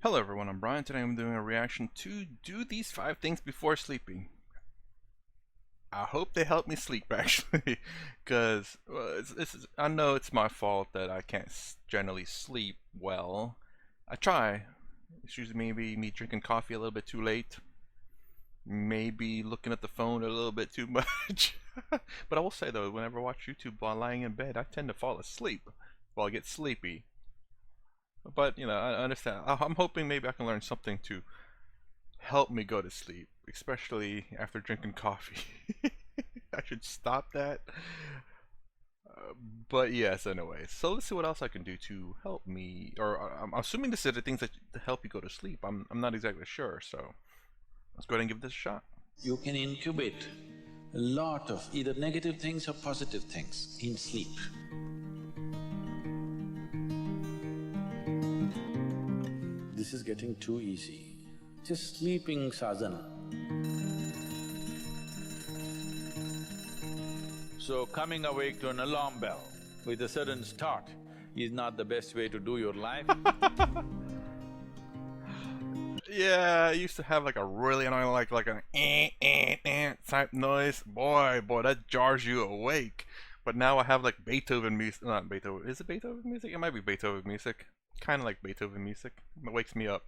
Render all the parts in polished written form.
Hello everyone, I'm Brian. Today I'm doing a reaction to do these 5 things before sleeping. I hope they help me sleep actually, because I know it's my fault that I can't generally sleep well. I try. It's usually maybe me drinking coffee a little bit too late, maybe looking at the phone a little bit too much. But I will say though, whenever I watch YouTube while lying in bed, I tend to fall asleep. Well, I get sleepy. But, you know, I understand. I'm hoping maybe I can learn something to help me go to sleep, especially after drinking coffee. I should stop that. But yes, anyway. So let's see what else I can do to help me. Or I'm assuming this is the things that help you go to sleep. I'm not exactly sure, so let's go ahead and give this a shot. You can incubate a lot of either negative things or positive things in sleep. This is getting too easy. Just sleeping sadhana. So coming awake to an alarm bell with a sudden start is not the best way to do your life. Yeah, I used to have like a really annoying like an type noise. Boy, that jars you awake. But now I have like Beethoven music. Not Beethoven. Is it Beethoven music? It might be Beethoven music. Kind of like Beethoven music. It wakes me up.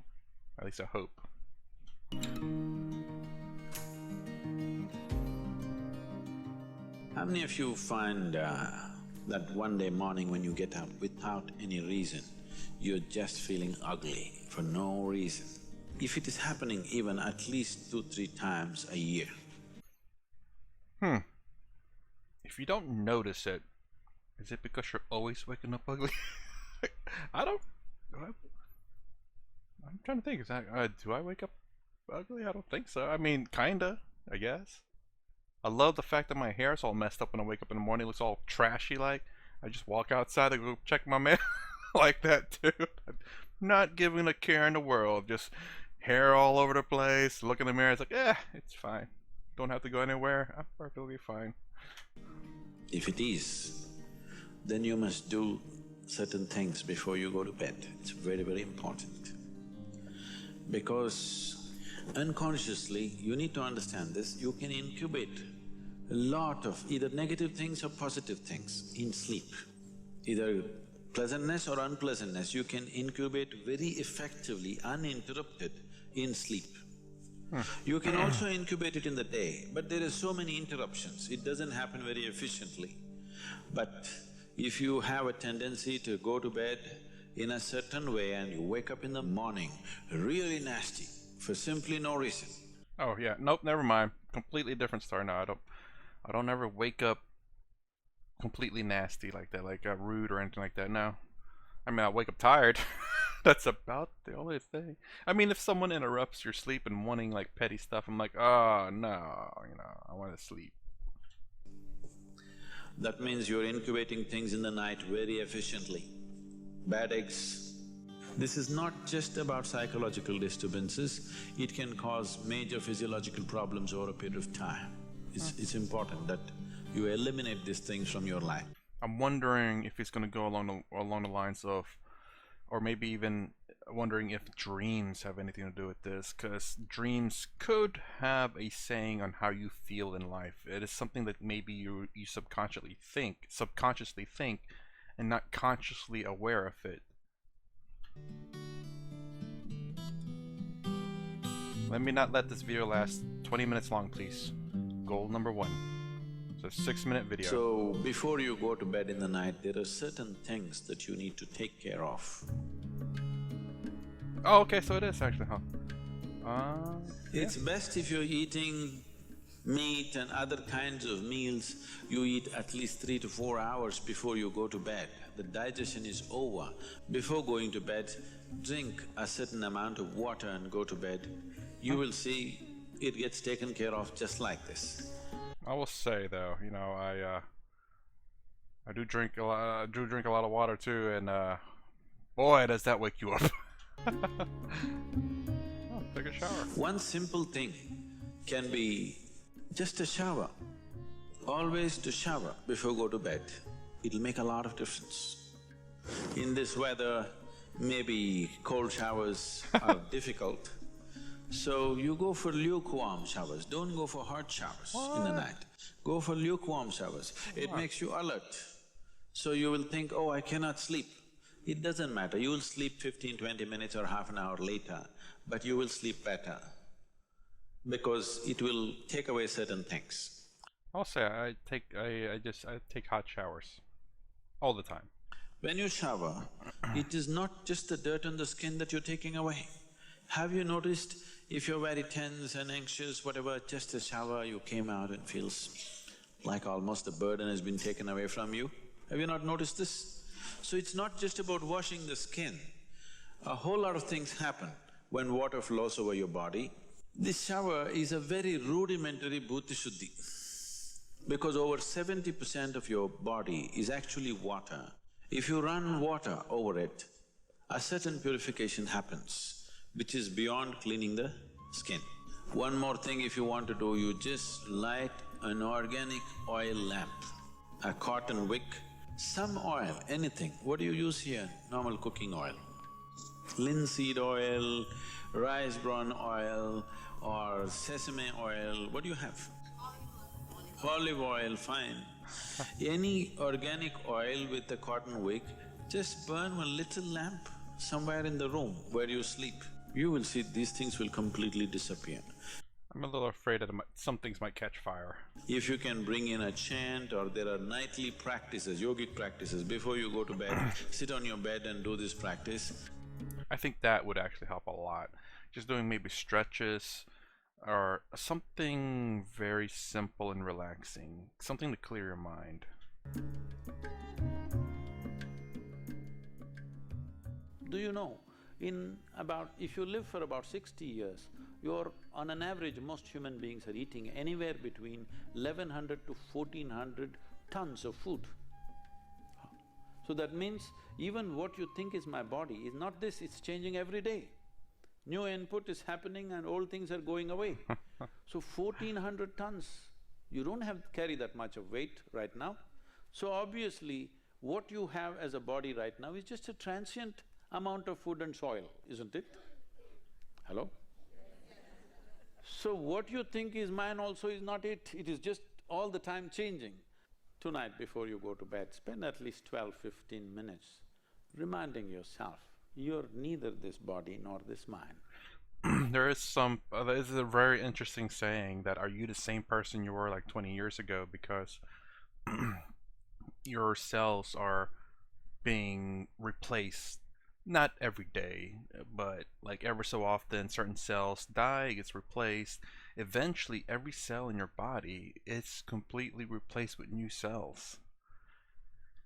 At least I hope. How many of you find that one day morning when you get up without any reason, you're just feeling ugly for no reason? If it is happening even at least 2-3 times a year. If you don't notice it, is it because you're always waking up ugly? I'm trying to think. Do I wake up ugly? I don't think so. I mean, kinda, I guess. I love the fact that my hair is all messed up when I wake up in the morning. It looks all trashy like. I just walk outside and go check my mail like that too. Not giving a care in the world. Just hair all over the place. Look in the mirror. It's like, it's fine. Don't have to go anywhere. I'm perfectly fine. If it is, then you must do certain things before you go to bed. It's very, very important. Because unconsciously, you need to understand this, you can incubate a lot of either negative things or positive things in sleep. Either pleasantness or unpleasantness, you can incubate very effectively, uninterrupted in sleep. You can also incubate it in the day, but there are so many interruptions, it doesn't happen very efficiently. But if you have a tendency to go to bed in a certain way and you wake up in the morning really nasty for simply no reason. Oh yeah, nope, never mind. Completely different story. No, I don't ever wake up completely nasty like that, like rude or anything like that. No. I mean, I wake up tired. That's about the only thing. I mean, if someone interrupts your sleep and wanting like petty stuff, I'm like, oh no, you know, I want to sleep. That means you're incubating things in the night very efficiently. Bad eggs. This is not just about psychological disturbances, it can cause major physiological problems over a period of time. It's important that you eliminate these things from your life. I'm wondering if it's going to go along the lines of, or maybe even wondering if dreams have anything to do with this, because dreams could have a saying on how you feel in life. It is something that maybe you subconsciously think, and not consciously aware of it. Let me not let this video last 20 minutes long, please. Goal number 1. It's a 6-minute video. So, before you go to bed in the night, there are certain things that you need to take care of. Oh, okay, so it is actually, huh? Yeah. It's best if you're eating meat and other kinds of meals, you eat at least 3 to 4 hours before you go to bed. The digestion is over. Before going to bed, drink a certain amount of water and go to bed. You will see it gets taken care of just like this. I will say though, you know, I do drink a lot. I do drink a lot of water too, and boy, does that wake you up. Oh, take a shower. One simple thing can be just a shower. Always to shower before go to bed. It'll make a lot of difference. In this weather, maybe cold showers are difficult. So you go for lukewarm showers, don't go for hot showers in the What? night. Go for lukewarm showers, it What? makes you alert. So you will think, oh, I cannot sleep. It doesn't matter, you will sleep 15–20 minutes or half an hour later, but you will sleep better because it will take away certain things. I'll say I take hot showers all the time. When you shower, it is not just the dirt on the skin that you're taking away. Have you noticed if you're very tense and anxious, whatever, just a shower, you came out and feels like almost the burden has been taken away from you? Have you not noticed this? So it's not just about washing the skin. A whole lot of things happen when water flows over your body. This shower is a very rudimentary bhuti shuddhi because over 70% of your body is actually water. If you run water over it, a certain purification happens, which is beyond cleaning the skin. One more thing if you want to do, you just light an organic oil lamp, a cotton wick, some oil, anything. What do you use here? Normal cooking oil. Linseed oil, rice bran oil or sesame oil, what do you have? Olive oil, fine. Any organic oil with a cotton wick, just burn one little lamp somewhere in the room where you sleep. You will see these things will completely disappear. I'm a little afraid that some things might catch fire. If you can bring in a chant or there are nightly practices, yogic practices, before you go to bed, sit on your bed and do this practice. I think that would actually help a lot. Just doing maybe stretches or something very simple and relaxing, something to clear your mind. Do you know, if you live for about 60 years, on an average, most human beings are eating anywhere between 1100 to 1400 tons of food. So that means even what you think is my body is not this, it's changing every day. New input is happening and old things are going away. So 1400 tons, you don't carry that much of weight right now. So obviously, what you have as a body right now is just a transient amount of food and soil, isn't it? Hello? So what you think is mine also is not it, it is just all the time changing. Tonight before you go to bed, spend at least 12–15 minutes reminding yourself, you're neither this body nor this mind. There is a very interesting saying that are you the same person you were like 20 years ago, because your cells are being replaced, not every day, but like ever so often. Certain cells die, gets replaced. Eventually every cell in your body is completely replaced with new cells,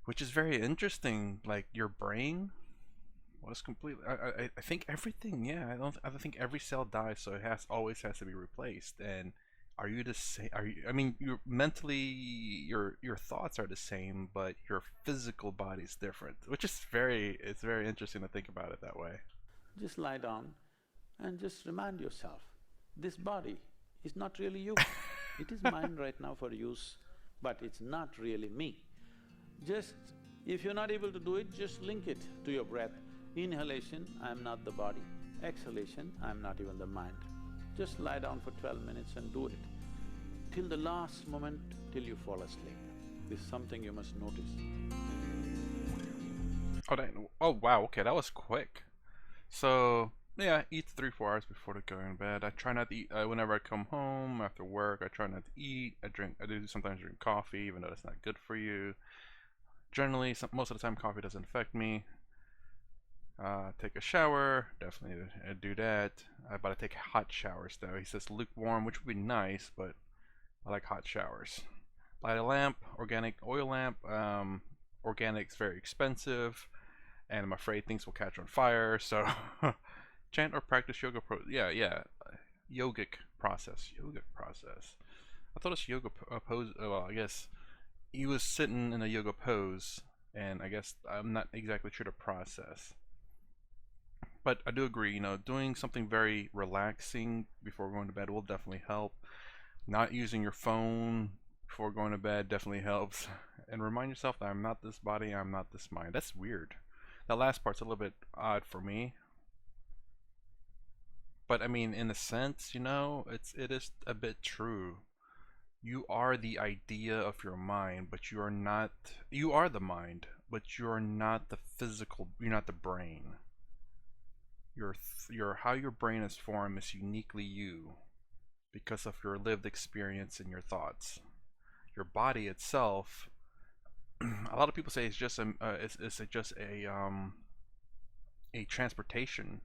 which is very interesting. Like your brain was completely I think everything, yeah, I don't think every cell dies, so it always has to be replaced. And are you the same? Are you, I mean, you're mentally, your thoughts are the same, but your physical body is different, which is it's very interesting to think about it that way. Just lie down and just remind yourself, this body is not really you. It is mine right now for use, but it's not really me. Just, if you're not able to do it, just link it to your breath. Inhalation, I'm not the body. Exhalation, I'm not even the mind. Just lie down for 12 minutes and do it till the last moment, till you fall asleep. This is something you must notice. Oh wow, okay, that was quick. So yeah, eat 3–4 hours before going to bed. I try not to eat whenever I come home after work. I try not to eat. I do sometimes drink coffee, even though it's not good for you. Generally, most of the time, coffee doesn't affect me. Take a shower, definitely do that. But I take hot showers though. He says lukewarm, which would be nice, but I like hot showers. Light a lamp, organic oil lamp. Organic's very expensive, and I'm afraid things will catch on fire. So chant or practice yoga yogic process. I thought it's yoga pose. Well, I guess he was sitting in a yoga pose, and I guess I'm not exactly sure the process. But I do agree, doing something very relaxing before going to bed will definitely help. Not using your phone before going to bed definitely helps. And remind yourself that I'm not this body, I'm not this mind. That's weird. That last part's a little bit odd for me. But I mean, in a sense, it is a bit true. You are the idea of your mind, but you are not. You are the mind, but you are not the physical. You're not the brain. Your how your brain is formed is uniquely you because of your lived experience and your thoughts. Your body itself, a lot of people say it's just just a transportation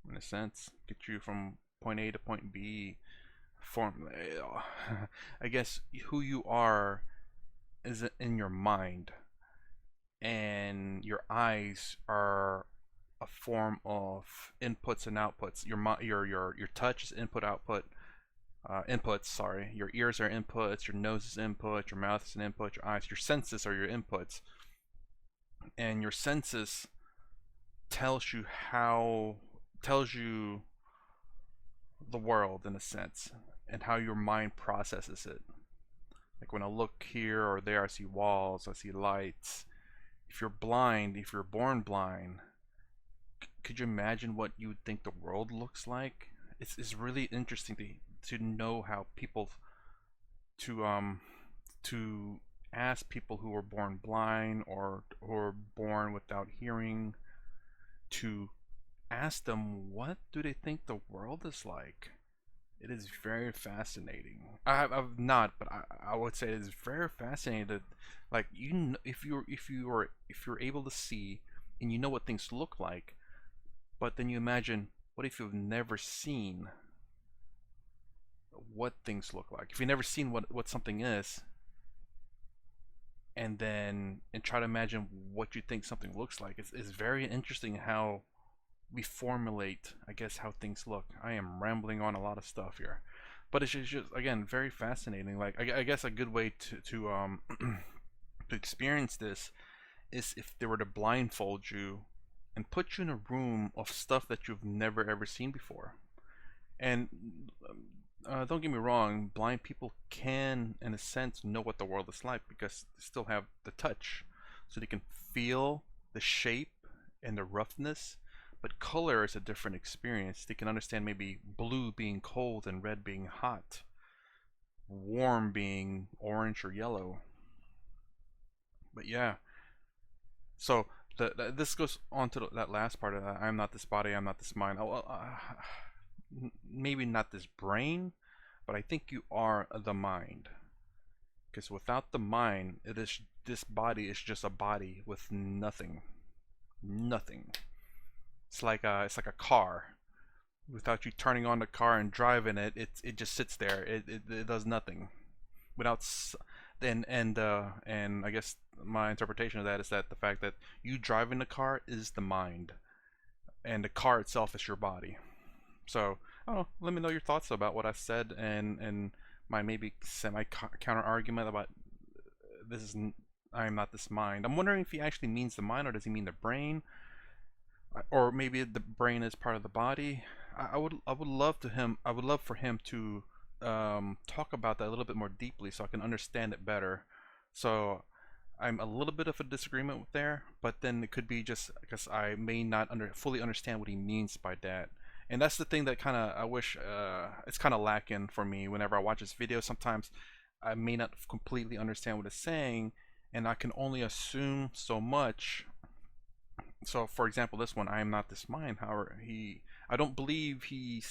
in a sense, get you from point A to point B. Form, I guess who you are is in your mind, and your eyes are a form of inputs and outputs. Your touch is input output. Inputs, sorry. Your ears are inputs, your nose is input, your mouth is an input, your eyes, your senses are your inputs. And your senses tells you the world in a sense, and how your mind processes it. Like when I look here or there, I see walls, I see lights. If you're blind, if you're born blind, could you imagine what you would think the world looks like? It's really interesting to know how people to to ask people who are born blind or born without hearing, to ask them what do they think the world is like. It is very fascinating. I've not, but I would say it is very fascinating that, like, if you're able to see and you know what things look like, but then you imagine, what if you've never seen what things look like? If you've never seen what something is, and try to imagine what you think something looks like. It's very interesting how we formulate, I guess, how things look. I am rambling on a lot of stuff here, but it's just again very fascinating. Like I guess a good way to to experience this is if they were to blindfold you and put you in a room of stuff that you've never ever seen before. And don't get me wrong, blind people can, in a sense, know what the world is like because they still have the touch, so they can feel the shape and the roughness. But color is a different experience. They can understand maybe blue being cold and red being hot, warm being orange or yellow. But yeah, so this goes on to that last part of that. I'm not this body. I'm not this mind. Maybe not this brain, but I think you are the mind. Because without the mind, this body is just a body with nothing. Nothing. It's like a car. Without you turning on the car and driving it, it just sits there. It does nothing. Without and I guess my interpretation of that is that the fact that you driving the car is the mind, and the car itself is your body. So I don't know. Let me know your thoughts about what I said, and my maybe semi counter argument about this is I am not this mind. I'm wondering if he actually means the mind, or does he mean the brain, or maybe the brain is part of the body. I would love for him to talk about that a little bit more deeply so I can understand it better. So I'm a little bit of a disagreement with there, but then it could be just because I may not fully understand what he means by that. And that's the thing that kind of I wish it's kind of lacking for me whenever I watch this video. Sometimes I may not completely understand what it's saying, and I can only assume so much. So, for example, this one, I am not this mind. However, I don't believe he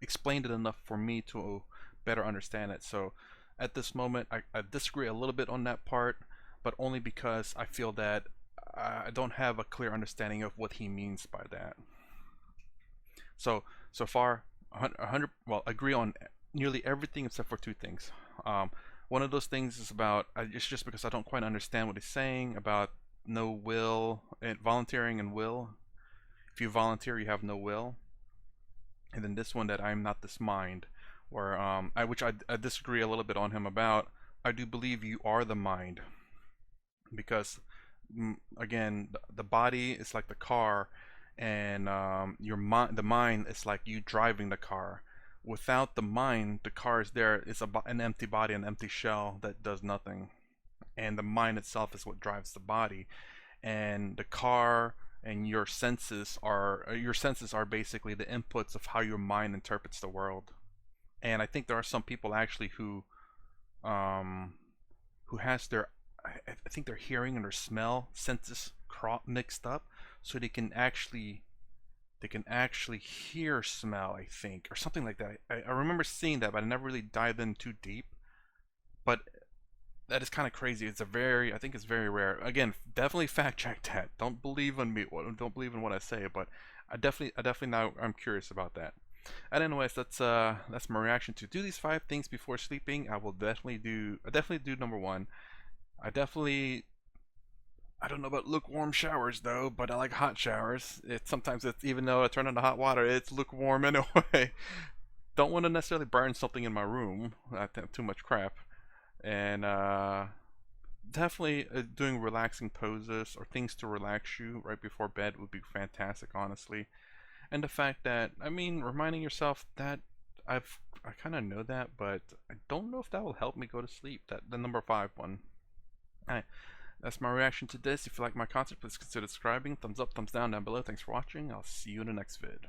explained it enough for me to better understand it. So, at this moment, I disagree a little bit on that part, but only because I feel that I don't have a clear understanding of what he means by that. So far, 100. Well, agree on nearly everything except for two things. One of those things is about it's just because I don't quite understand what he's saying about no will and volunteering and will. If you volunteer, you have no will. And then this one that I'm not this mind, where which I disagree a little bit on him about. I do believe you are the mind, because again, the body is like the car, and the mind is like you driving the car. Without the mind, the car is there. It's an empty body, an empty shell that does nothing, and the mind itself is what drives the body. and the car and your senses are basically the inputs of how your mind interprets the world. And I think there are some people actually um who has their I think their hearing and their smell senses mixed up, so they can actually hear smell, I think, or something like that. I remember seeing that, but I never really dived in too deep. But that is kind of crazy. I think it's very rare. Again, definitely fact check that. Don't believe in me. Don't believe in what I say. But I definitely now I'm curious about that. And anyways, that's my reaction to do these 5 things before sleeping. I definitely do number one. I definitely I don't know about lukewarm showers though, but I like hot showers. It's even though I turn on the hot water, it's lukewarm anyway. Don't want to necessarily burn something in my room. Too much crap. And definitely doing relaxing poses or things to relax you right before bed would be fantastic, honestly. And the fact that, I mean, reminding yourself that I kind of know that, but I don't know if that will help me go to sleep. That the number 5 one. Alright, that's my reaction to this. If you like my content, please consider subscribing. Thumbs up, thumbs down below. Thanks for watching. I'll see you in the next vid.